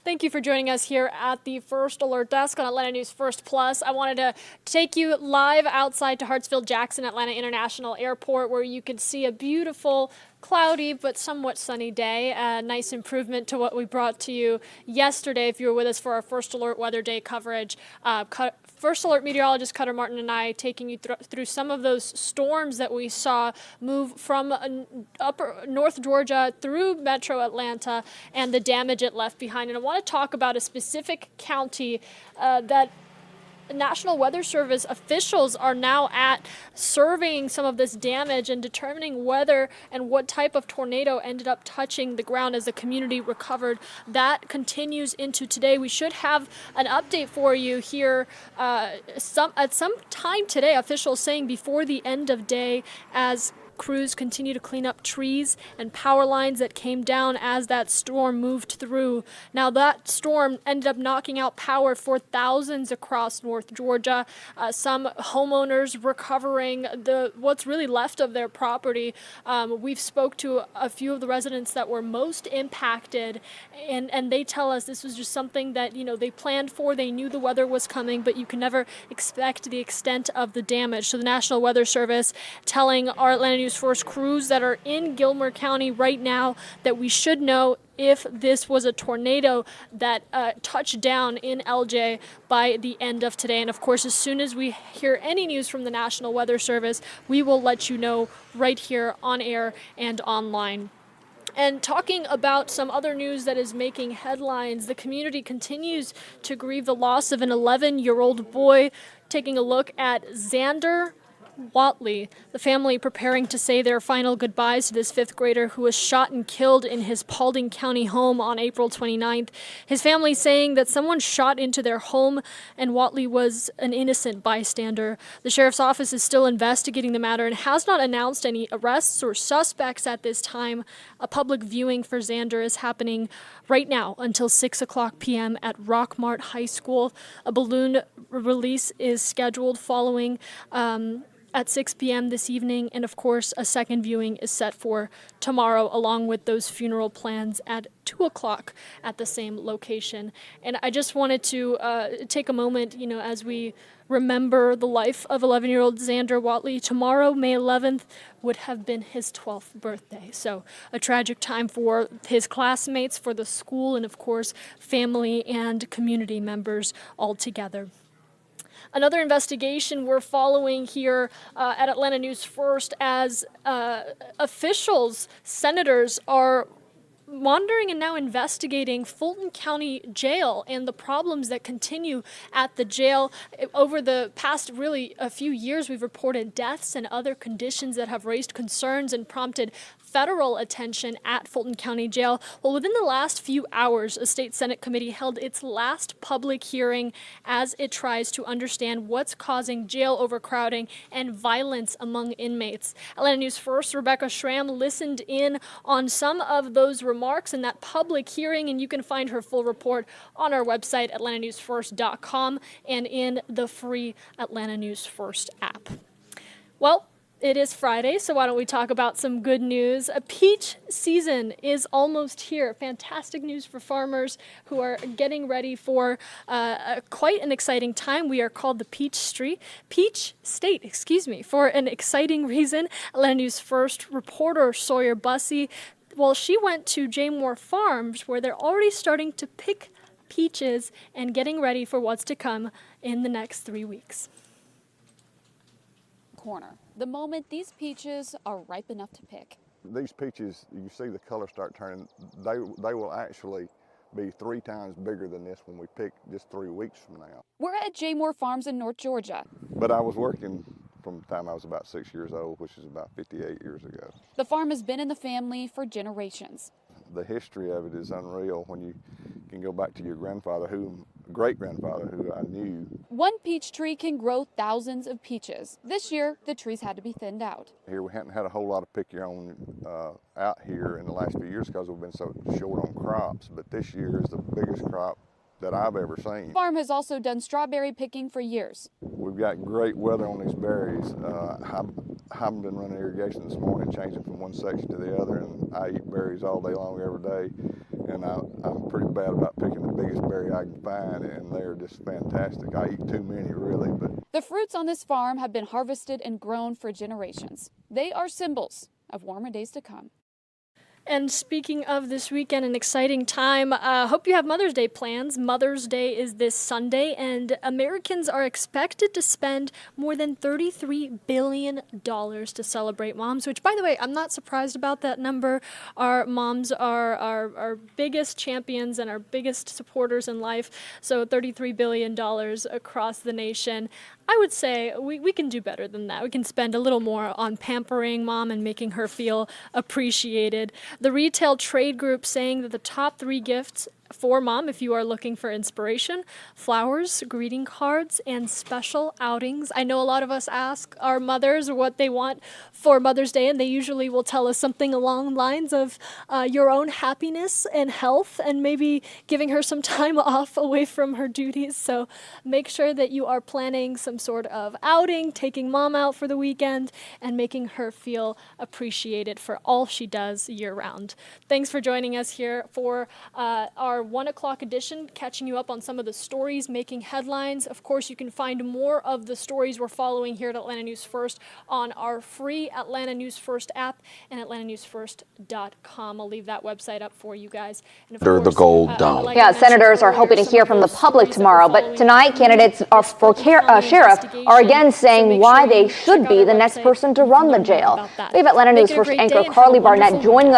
Thank you for joining us here at the First Alert Desk on Atlanta News First Plus. I wanted to take you live outside to Hartsfield-Jackson Atlanta International Airport, where you can see a beautiful, cloudy but somewhat sunny day. A nice improvement to what we brought to you yesterday if you were with us for our First Alert Weather Day coverage. First Alert meteorologist Cutter Martin and I taking you through some of those storms that we saw move from upper North Georgia through metro Atlanta and the damage it left behind. And I want to talk about a specific county that National Weather Service officials are now at, surveying some of this damage and determining whether and what type of tornado ended up touching the ground as the community recovered. That continues into today. We should have an update for you here at some time today, officials saying before the end of day, as crews continue to clean up trees and power lines that came down as that storm moved through. Now, that storm ended up knocking out power for thousands across North Georgia. Some homeowners recovering what's really left of their property. We've spoke to a few of the residents that were most impacted, and they tell us this was just something that, they planned for. They knew the weather was coming, but you can never expect the extent of the damage. So the National Weather Service telling our Atlanta News First crews that are in Gilmer County right now that we should know if this was a tornado that touched down in LJ by the end of today. And of course, as soon as we hear any news from the National Weather Service, we will let you know right here on air and online. And talking about some other news that is making headlines, the community continues to grieve the loss of an 11-year-old boy. Taking a look at Xander Watley, the family preparing to say their final goodbyes to this fifth grader who was shot and killed in his Fulton County home on April 29th. His family saying that someone shot into their home and Watley was an innocent bystander. The sheriff's office is still investigating the matter and has not announced any arrests or suspects at this time. A public viewing for Xander is happening right now until 6:00 p.m. at Rockmart High School. A balloon release is scheduled following at 6 p.m. this evening, and of course a second viewing is set for tomorrow, along with those funeral plans at 2:00 at the same location. And I just wanted to take a moment, as we remember the life of 11-year-old Xander Watley. Tomorrow, May 11th, would have been his 12th birthday. So a tragic time for his classmates, for the school, and of course family and community members all together. Another investigation we're following here at Atlanta News First as officials, senators are monitoring and now investigating Fulton County Jail and the problems that continue at the jail. Over the past a few years, we've reported deaths and other conditions that have raised concerns and prompted federal attention at Fulton County Jail. Well, within the last few hours, a state Senate committee held its last public hearing as it tries to understand what's causing jail overcrowding and violence among inmates. Atlanta News First, Rebecca Schramm listened in on some of those remarks in that public hearing, and you can find her full report on our website, atlantanewsfirst.com, and in the free Atlanta News First app. Well, it is Friday, so why don't we talk about some good news? A peach season is almost here. Fantastic news for farmers who are getting ready for quite an exciting time. We are called the Peach State, for an exciting reason. Atlanta News First reporter Sawyer Bussey, well, she went to Jaymore Farms, where they're already starting to pick peaches and getting ready for what's to come in the next 3 weeks. Corner. The moment these peaches are ripe enough to pick. These peaches, you see the color start turning, they will actually be 3 times bigger than this when we pick just 3 weeks from now. We're at Jaymore Farms in North Georgia. But I was working from the time I was about 6 years old, which is about 58 years ago. The farm has been in the family for generations. The history of it is unreal when you can go back to your great-grandfather who I knew. One peach tree can grow thousands of peaches. This year, the trees had to be thinned out. Here we hadn't had a whole lot of pick your own out here in the last few years because we've been so short on crops, but this year is the biggest crop that I've ever seen. The farm has also done strawberry picking for years. We've got great weather on these berries. I haven't been running irrigation this morning, changing from one section to the other, and I eat berries all day long every day. and I'm pretty bad about picking the biggest berry I can find, and they're just fantastic. I eat too many, really, but The fruits on this farm have been harvested and grown for generations. They are symbols of warmer days to come. And speaking of this weekend, an exciting time. Hope you have Mother's Day plans. Mother's Day is this Sunday, and Americans are expected to spend more than $33 billion to celebrate moms, which, by the way, I'm not surprised about that number. Our moms are our biggest champions and our biggest supporters in life, so $33 billion across the nation. I would say we can do better than that. We can spend a little more on pampering mom and making her feel appreciated. The retail trade group saying that the top 3 gifts for mom, if you are looking for inspiration: flowers, greeting cards, and special outings. I know a lot of us ask our mothers what they want for Mother's Day, and they usually will tell us something along the lines of your own happiness and health, and maybe giving her some time off away from her duties. So make sure that you are planning some sort of outing, taking mom out for the weekend, and making her feel appreciated for all she does year round. Thanks for joining us here for our 1 o'clock edition, catching you up on some of the stories making headlines. Of course, you can find more of the stories we're following here at Atlanta News First on our free Atlanta News First app and atlantanewsfirst.com. I'll leave that website up for you guys. And of Under the course, gold dome. like I Yeah, mentioned senators are earlier, hoping to some hear of from the those public stories that we're tomorrow, but following tonight through candidates for this Fulton County sheriff are investigation. again So saying make why sure they you should check be out the our next website person to and run the learn more jail. about that. We have Atlanta Make News it a First great anchor day and have a Carly Barnett wonderful joining us.